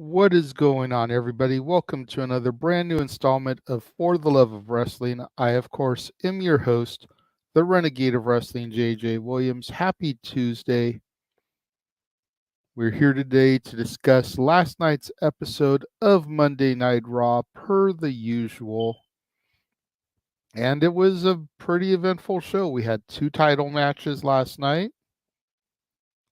What is going on, everybody? Welcome to another brand new installment of For the Love of Wrestling. I, of course, am your host, the Renegade of Wrestling, JJ Williams. Happy Tuesday. We're here today to discuss last night's episode of Monday Night Raw, per the usual. And it was a pretty eventful show. We had 2 title matches last night.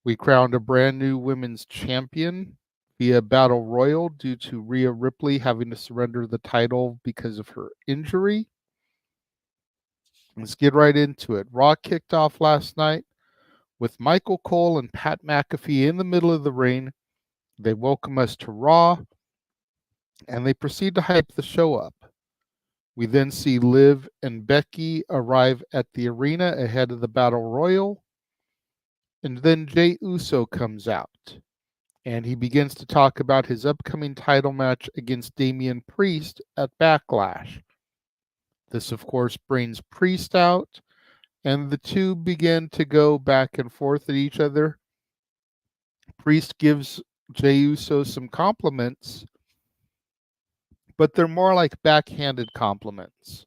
We crowned a brand new women's champion via Battle Royal due to Rhea Ripley having to surrender the title because of her injury. Let's get right into it. Raw kicked off last night with Michael Cole and Pat McAfee in the middle of the ring. They welcome us to Raw, and they proceed to hype the show up. We then see Liv and Becky arrive at the arena ahead of the Battle Royal, and then Jey Uso comes out. And he begins to talk about his upcoming title match against Damian Priest at Backlash. This, of course, brings Priest out, and the two begin to go back and forth at each other. Priest gives Jey Uso some compliments, but they're more like backhanded compliments.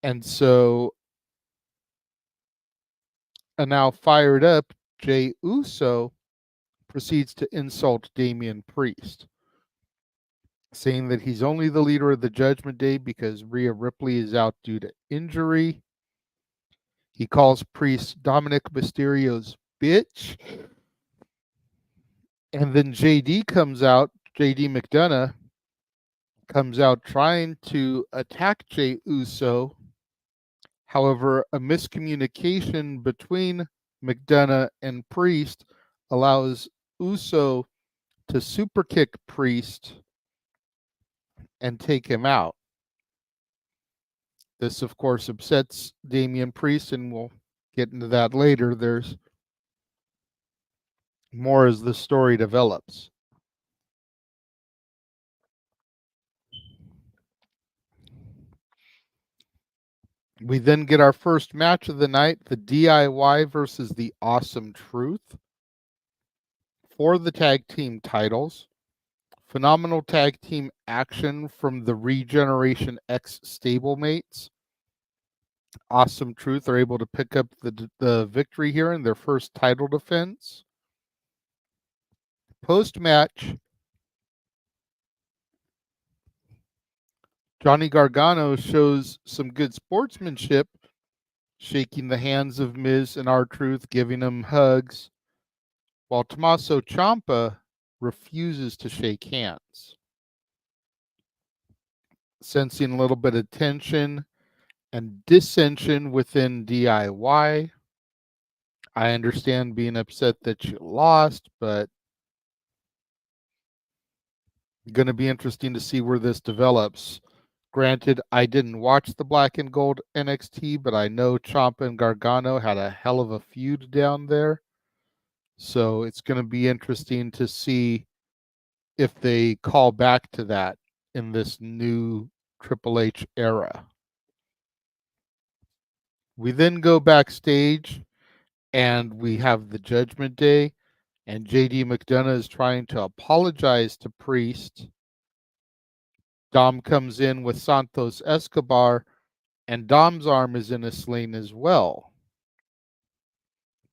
And so, and now fired up, Jey Uso proceeds to insult Damian Priest, saying that he's only the leader of the Judgment Day because Rhea Ripley is out due to injury. He calls Priest Dominic Mysterio's bitch. And then JD McDonough comes out trying to attack Jey Uso. However, a miscommunication between McDonough and Priest allows Uso to super kick Priest and take him out. This, of course, upsets Damian Priest, and we'll get into that later. There's more as the story develops. We then get our first match of the night, the DIY versus the Awesome Truth, for the tag team titles. Phenomenal tag team action from the Regeneration X stablemates. Awesome Truth are able to pick up the victory here in their first title defense. Post-match, Johnny Gargano shows some good sportsmanship, shaking the hands of Miz and R-Truth, giving them hugs, while Tommaso Ciampa refuses to shake hands. Sensing a little bit of tension and dissension within DIY. I understand being upset that you lost, but going to be interesting to see where this develops. Granted, I didn't watch the Black and Gold NXT, but I know Ciampa and Gargano had a hell of a feud down there. So it's going to be interesting to see if they call back to that in this new Triple H era. We then go backstage and we have the Judgment Day, and JD McDonough is trying to apologize to Priest. Dom comes in with Santos Escobar, and Dom's arm is in a sling as well.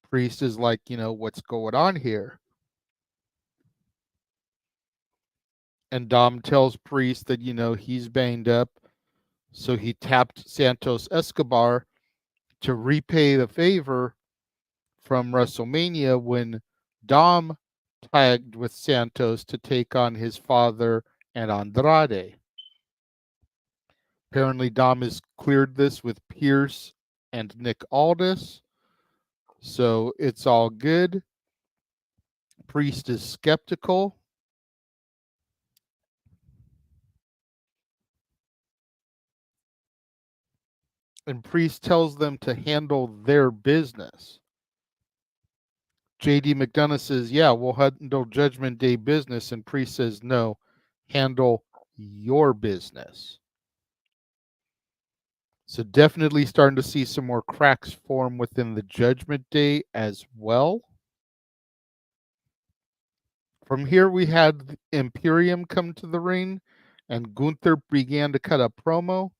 Priest is like, what's going on here? And Dom tells Priest that, he's banged up. So he tapped Santos Escobar to repay the favor from WrestleMania when Dom tagged with Santos to take on his father and Andrade. Apparently, Dom has cleared this with Pierce and Nick Aldis, so it's all good. Priest is skeptical. And Priest tells them to handle their business. JD McDonough says, yeah, we'll handle Judgment Day business. And Priest says, no, handle your business. So definitely starting to see some more cracks form within the Judgment Day as well. From here, we had Imperium come to the ring, and Gunther began to cut a promo.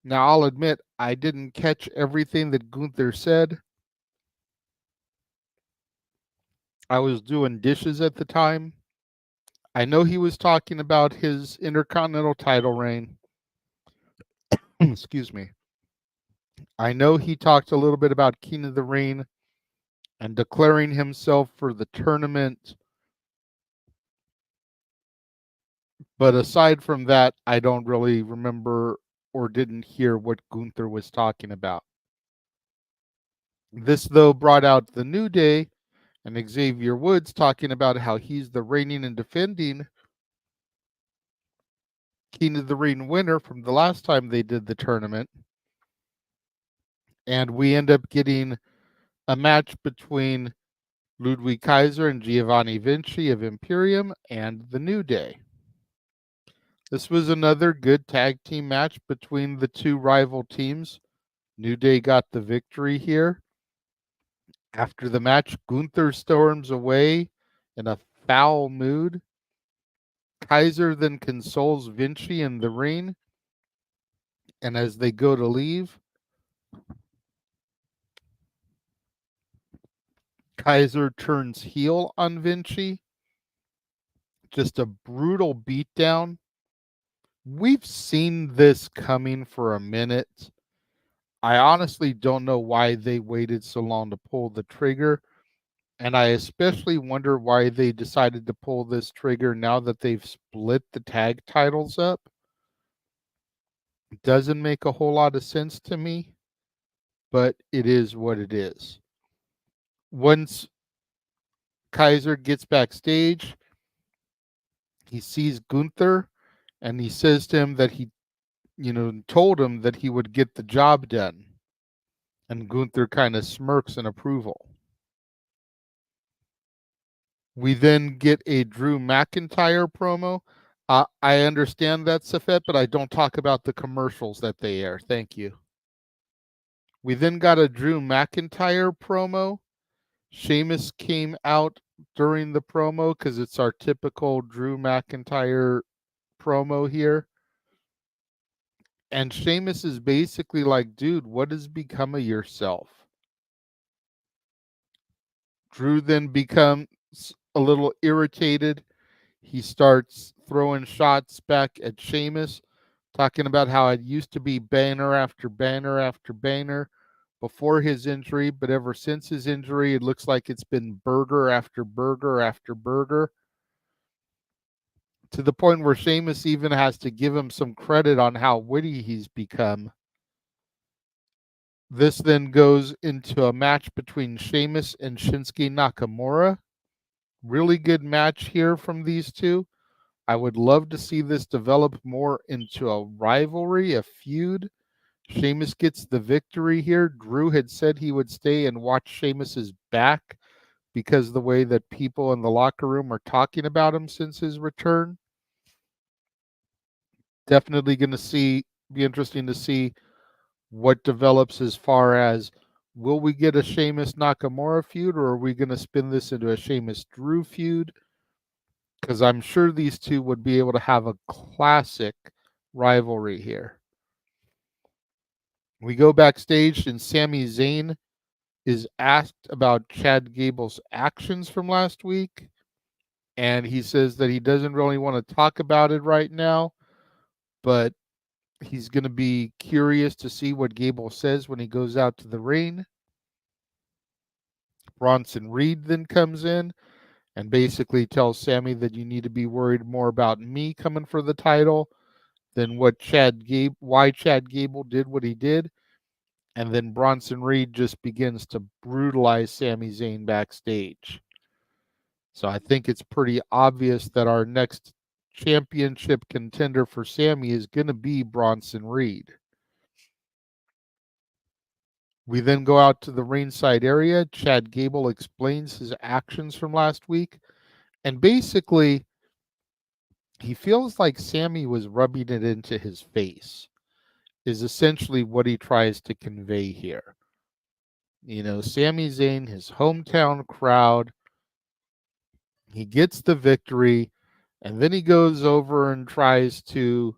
Now, I'll admit, I didn't catch everything that Gunther said. I was doing dishes at the time. I know he was talking about his Intercontinental title reign. Excuse me. I know he talked a little bit about King of the Ring and declaring himself for the tournament. But aside from that, I don't really remember or didn't hear what Gunther was talking about. This, though, brought out the New Day and Xavier Woods talking about how he's the reigning and defending King of the Ring winner from the last time they did the tournament. And we end up getting a match between Ludwig Kaiser and Giovanni Vinci of Imperium and the New Day. This was another good tag team match between the two rival teams. New Day got the victory here. After the match, Gunther storms away in a foul mood. Kaiser then consoles Vinci in the ring, and as they go to leave, Kaiser turns heel on Vinci. Just a brutal beatdown. We've seen this coming for a minute. I honestly don't know why they waited so long to pull the trigger. And I especially wonder why they decided to pull this trigger now that they've split the tag titles up. It doesn't make a whole lot of sense to me, but it is what it is. Once Kaiser gets backstage, he sees Gunther and he says to him that he, told him that he would get the job done. And Gunther kind of smirks in approval. We then get a Drew McIntyre promo. I understand that, Safet, but I don't talk about the commercials that they air. Thank you. We then got a Drew McIntyre promo. Sheamus came out during the promo because it's our typical Drew McIntyre promo here. And Sheamus is basically like, dude, what has become of yourself? Drew then becomes a little irritated. He starts throwing shots back at Sheamus, talking about how it used to be banner after banner after banner before his injury, but ever since his injury, it looks like it's been burger after burger after burger, to the point where Sheamus even has to give him some credit on how witty he's become. This then goes into a match between Sheamus and Shinsuke Nakamura. Really good match here from these two. I would love to see this develop more into a rivalry, a feud. Sheamus gets the victory here. Drew had said he would stay and watch Sheamus's back because the way that people in the locker room are talking about him since his return. Definitely going to be interesting to see what develops as far as, will we get a Sheamus Nakamura feud, or are we going to spin this into a Sheamus Drew feud? Because I'm sure these two would be able to have a classic rivalry here. We go backstage and Sami Zayn is asked about Chad Gable's actions from last week. And he says that he doesn't really want to talk about it right now, but he's going to be curious to see what Gable says when he goes out to the ring. Bronson Reed then comes in and basically tells Sami that you need to be worried more about me coming for the title than why Chad Gable did what he did. And then Bronson Reed just begins to brutalize Sami Zayn backstage. So I think it's pretty obvious that our next championship contender for Sami is going to be Bronson Reed. We then go out to the ringside area. Chad Gable explains his actions from last week. And basically, he feels like Sami was rubbing it into his face, is essentially what he tries to convey here. Sami Zayn, his hometown crowd, He gets the victory, and then he goes over and tries to,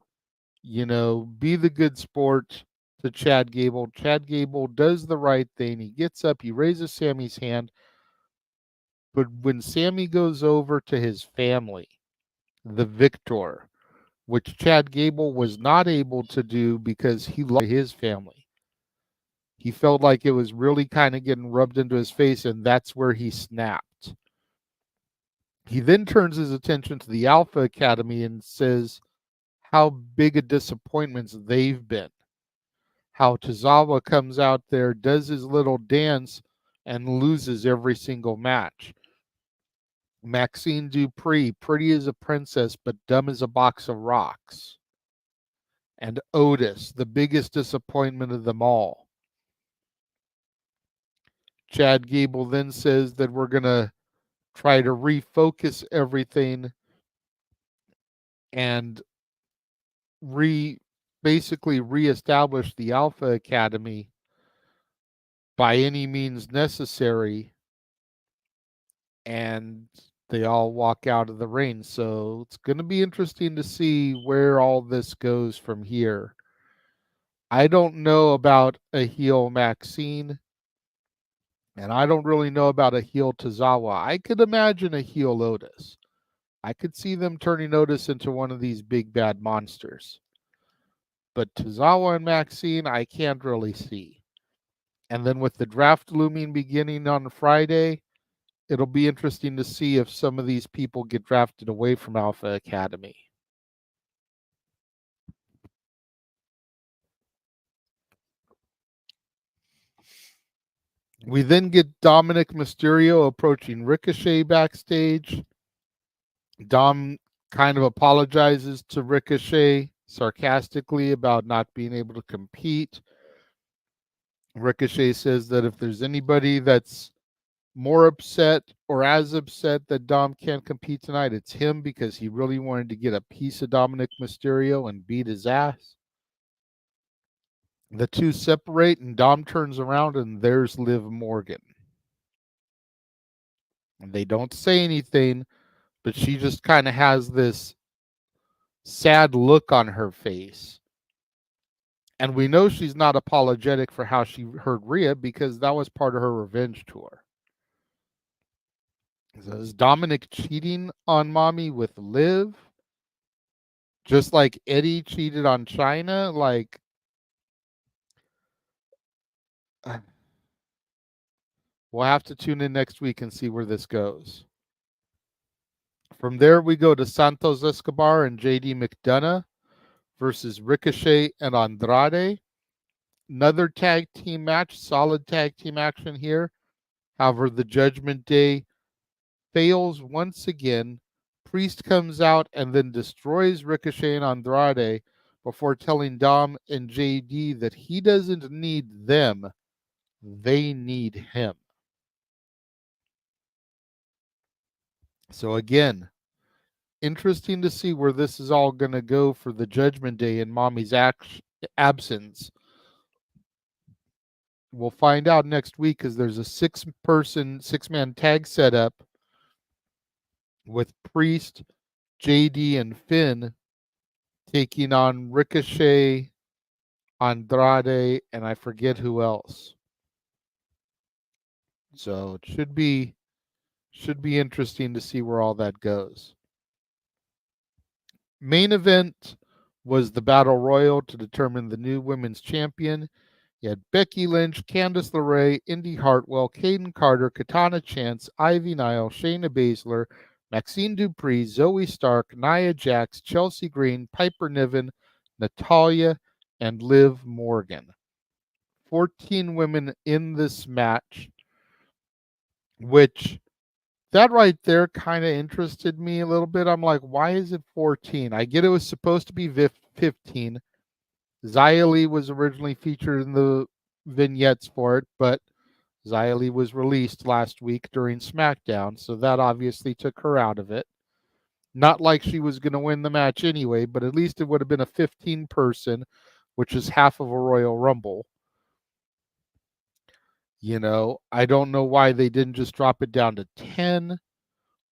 be the good sport to Chad Gable. Chad Gable does the right thing. He gets up, he raises Sammy's hand, but when Sammy goes over to his family, the victor, which Chad Gable was not able to do because he lost his family. He felt like it was really kind of getting rubbed into his face, and that's where he snapped. He then turns his attention to the Alpha Academy and says how big a disappointments they've been. How Tozawa comes out there, does his little dance, and loses every single match. Maxine Dupree, pretty as a princess, but dumb as a box of rocks. And Otis, the biggest disappointment of them all. Chad Gable then says that we're going to try to refocus everything and basically reestablish the Alpha Academy by any means necessary. And they all walk out of the ring. So it's going to be interesting to see where all this goes from here. I don't know about a heel Maxine, and I don't really know about a heel Tozawa. I could imagine a heel Otis. I could see them turning Otis into one of these big bad monsters. But Tozawa and Maxine, I can't really see. And then with the draft looming beginning on Friday, it'll be interesting to see if some of these people get drafted away from Alpha Academy. We then get Dominic Mysterio approaching Ricochet backstage. Dom kind of apologizes to Ricochet sarcastically about not being able to compete. Ricochet says that if there's anybody that's more upset or as upset that Dom can't compete tonight, it's him, because he really wanted to get a piece of Dominic Mysterio and beat his ass. The two separate, and Dom turns around, and there's Liv Morgan. And they don't say anything, but she just kind of has this sad look on her face. And we know she's not apologetic for how she hurt Rhea, because that was part of her revenge tour. So is Dominic cheating on Mommy with Liv? Just like Eddie cheated on China? Like, we'll have to tune in next week and see where this goes. From there, we go to Santos Escobar and JD McDonough versus Ricochet and Andrade. Another tag team match, solid tag team action here. However, the Judgment Day fails once again. Priest comes out and then destroys Ricochet and Andrade before telling Dom and JD that he doesn't need them, they need him. So again, interesting to see where this is all going to go for the Judgment Day in Mommy's absence. We'll find out next week, because there's a six-man tag setup with Priest, JD, and Finn taking on Ricochet, Andrade, and I forget who else. So it should be interesting to see where all that goes. Main event was the Battle Royal to determine the new women's champion. You had Becky Lynch, Candice LeRae, Indy Hartwell, Kaden Carter, Katana Chance, Ivy Nile, Shayna Baszler, Maxine Dupree, Zoe Stark, Nia Jax, Chelsea Green, Piper Niven, Natalya, and Liv Morgan. 14 women in this match, which that right there kind of interested me a little bit. I'm like, why is it 14? I get it was supposed to be 15. Xia Li was originally featured in the vignettes for it, but Xia Li was released last week during SmackDown, so that obviously took her out of it. Not like she was going to win the match anyway, but at least it would have been a 15-person, which is half of a Royal Rumble. I don't know why they didn't just drop it down to 10,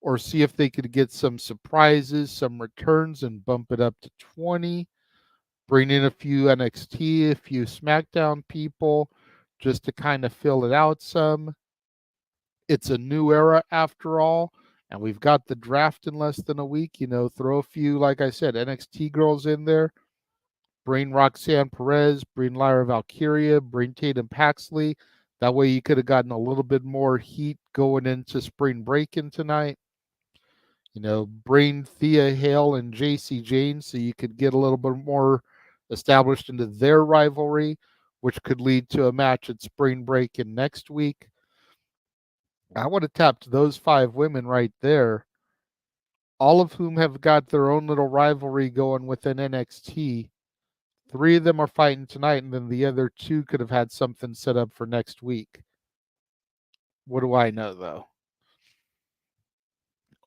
or see if they could get some surprises, some returns, and bump it up to 20. Bring in a few NXT, a few SmackDown people, just to kind of fill it out some. It's a new era after all, and we've got the draft in less than a week. Throw a few, like I said, NXT girls in there. Bring Roxanne Perez, bring Lyra Valkyria, bring Tatum Paxley. That way you could have gotten a little bit more heat going into spring break-in tonight. Bring Thea Hale and JC Jane so you could get a little bit more established into their rivalry, which could lead to a match at spring break-in next week. I would have tapped those 5 women right there, all of whom have got their own little rivalry going within NXT. 3 of them are fighting tonight, and then the other 2 could have had something set up for next week. What do I know, though?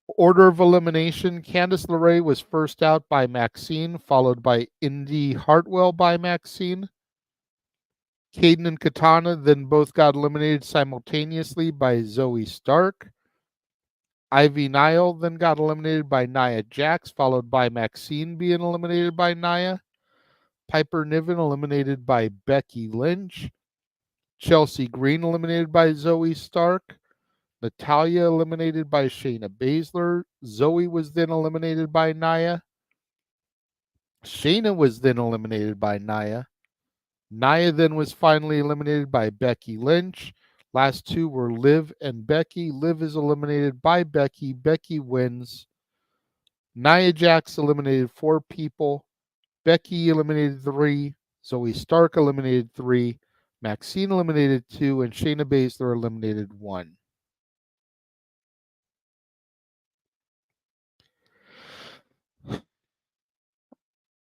Order of elimination, Candice LeRae was first out by Maxine, followed by Indy Hartwell by Maxine. Caden and Katana then both got eliminated simultaneously by Zoe Stark. Ivy Nile then got eliminated by Nia Jax, followed by Maxine being eliminated by Nia. Piper Niven eliminated by Becky Lynch. Chelsea Green eliminated by Zoe Stark. Natalya eliminated by Shayna Baszler. Zoe was then eliminated by Nia. Shayna was then eliminated by Nia. Nia then was finally eliminated by Becky Lynch. Last 2 were Liv and Becky. Liv is eliminated by Becky. Becky wins. Nia Jax eliminated 4 people. Becky eliminated 3. Zoe Stark eliminated 3. Maxine eliminated 2. And Shayna Baszler eliminated 1.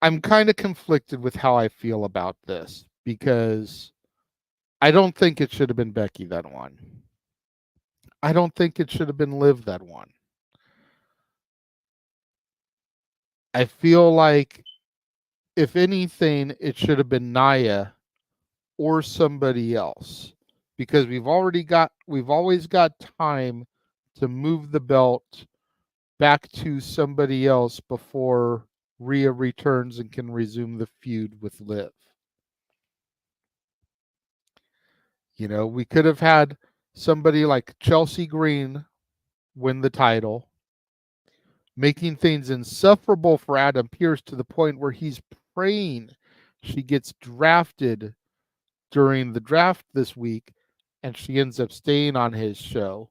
I'm kind of conflicted with how I feel about this because I don't think it should have been Becky that won. I don't think it should have been Liv that won. I feel like, if anything, it should have been Nia or somebody else, because we've always got time to move the belt back to somebody else before Rhea returns and can resume the feud with Liv. We could have had somebody like Chelsea Green win the title, making things insufferable for Adam Pearce to the point where he's praying she gets drafted during the draft this week, and she ends up staying on his show,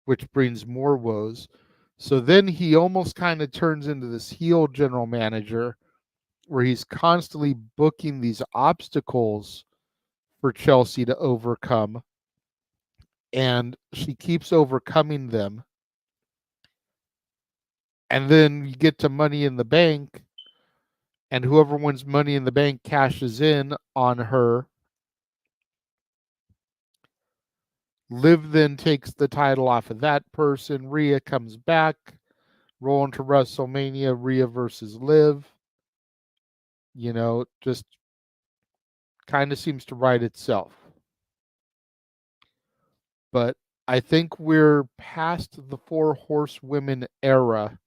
which brings more woes. So then he almost kind of turns into this heel general manager where he's constantly booking these obstacles for Chelsea to overcome, and she keeps overcoming them. And then you get to Money in the Bank, and whoever wins Money in the Bank cashes in on her. Liv then takes the title off of that person. Rhea comes back, rolling to WrestleMania, Rhea versus Liv. Just kind of seems to write itself. But I think we're past the 4 horsewomen era,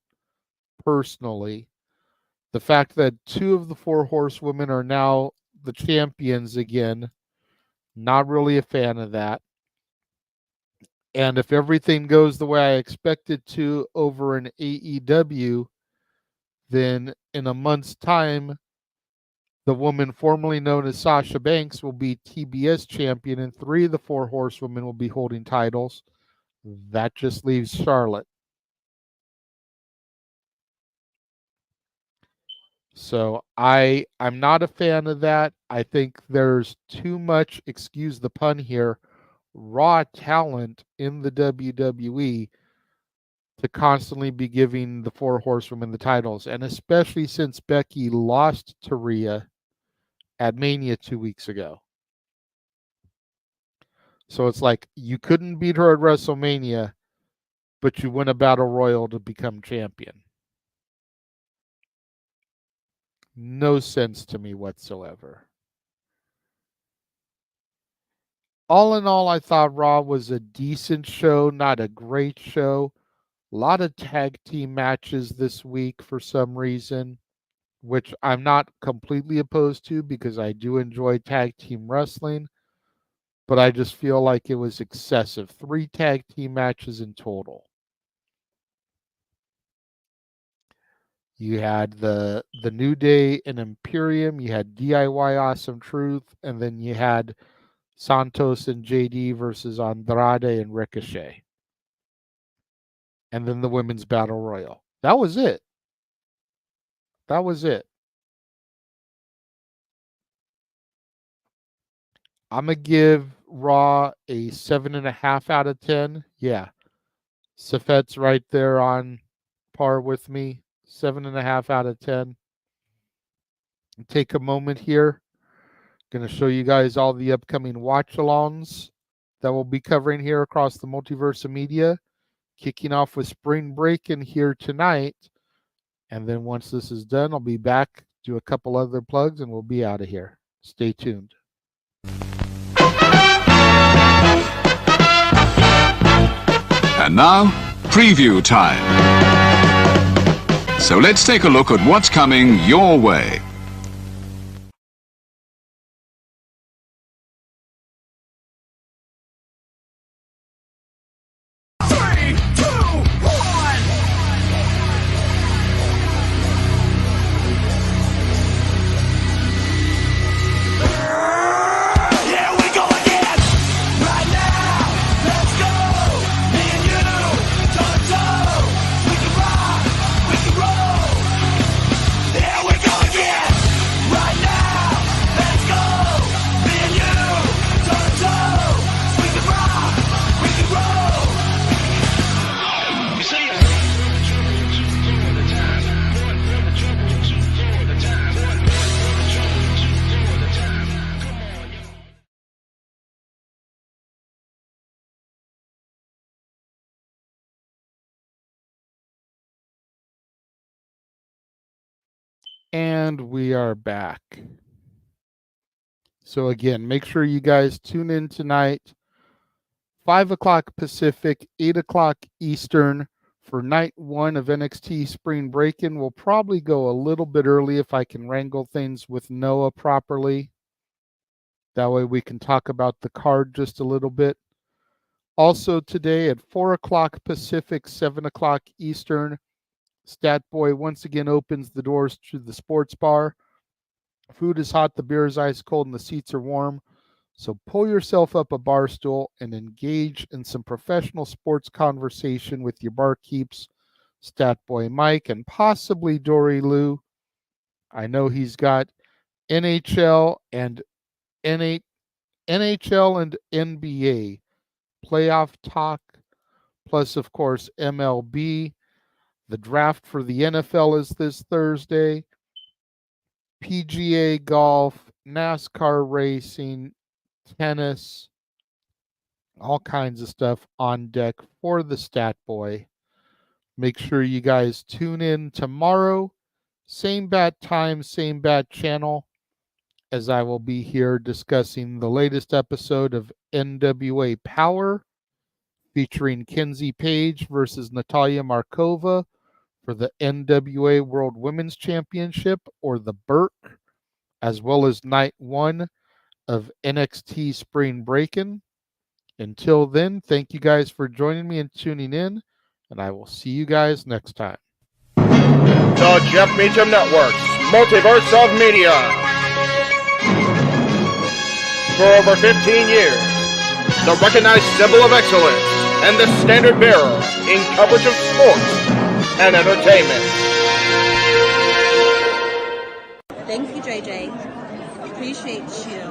personally. The fact that 2 of the 4 horsewomen are now the champions again, not really a fan of that. And if everything goes the way I expect it to over in AEW, then in a month's time, the woman formerly known as Sasha Banks will be TBS champion, and 3 of the 4 horsewomen will be holding titles. That just leaves Charlotte. So I'm not a fan of that. I think there's too much, excuse the pun here, raw talent in the WWE to constantly be giving the 4 horsewomen the titles. And especially since Becky lost to Rhea at Mania 2 weeks ago. So it's like you couldn't beat her at WrestleMania, but you win a battle royal to become champion. No sense to me whatsoever. All in all, I thought Raw was a decent show, not a great show. A lot of tag team matches this week for some reason, which I'm not completely opposed to because I do enjoy tag team wrestling, but I just feel like it was excessive. 3 tag team matches in total. You had the New Day and Imperium, you had DIY Awesome Truth, and then you had Santos and JD versus Andrade and Ricochet. And then the Women's Battle Royal. That was it. That was it. I'm going to give Raw a 7.5 out of 10. Yeah. Safet's right there on par with me. 7.5 out of 10. Take a moment here. Going to show you guys all the upcoming watch-alongs that we'll be covering here across the multiverse of media. Kicking off with Spring Breakin' here tonight. And then once this is done, I'll be back, do a couple other plugs, and we'll be out of here. Stay tuned. And now, preview time. So let's take a look at what's coming your way. And we are back. So again, make sure you guys tune in tonight, 5 o'clock Pacific, 8 o'clock Eastern for night 1 of NXT Spring Breakin'. We'll probably go a little bit early if I can wrangle things with Noah properly. That way we can talk about the card just a little bit. Also today at 4 o'clock Pacific, 7 o'clock Eastern, Stat Boy once again opens the doors to the sports bar. Food is hot, the beer is ice cold, and the seats are warm. So pull yourself up a bar stool and engage in some professional sports conversation with your barkeeps, Stat Boy Mike, and possibly Dory Lou. I know he's got NHL and NBA playoff talk, plus, of course, MLB. The draft for the NFL is this Thursday. PGA golf, NASCAR racing, tennis, all kinds of stuff on deck for the Stat Boy. Make sure you guys tune in tomorrow. Same bat time, same bat channel, as I will be here discussing the latest episode of NWA Power, featuring Kenzie Page versus Natalia Markova for the NWA World Women's Championship, or the Burke, as well as night 1 of NXT Spring Breakin'. Until then, thank you guys for joining me and tuning in, and I will see you guys next time. The Jeff Meacham Network's Multiverse of Media. For over 15 years, the recognized symbol of excellence and the standard bearer in coverage of sports and entertainment. Thank you, JJ. Appreciate you.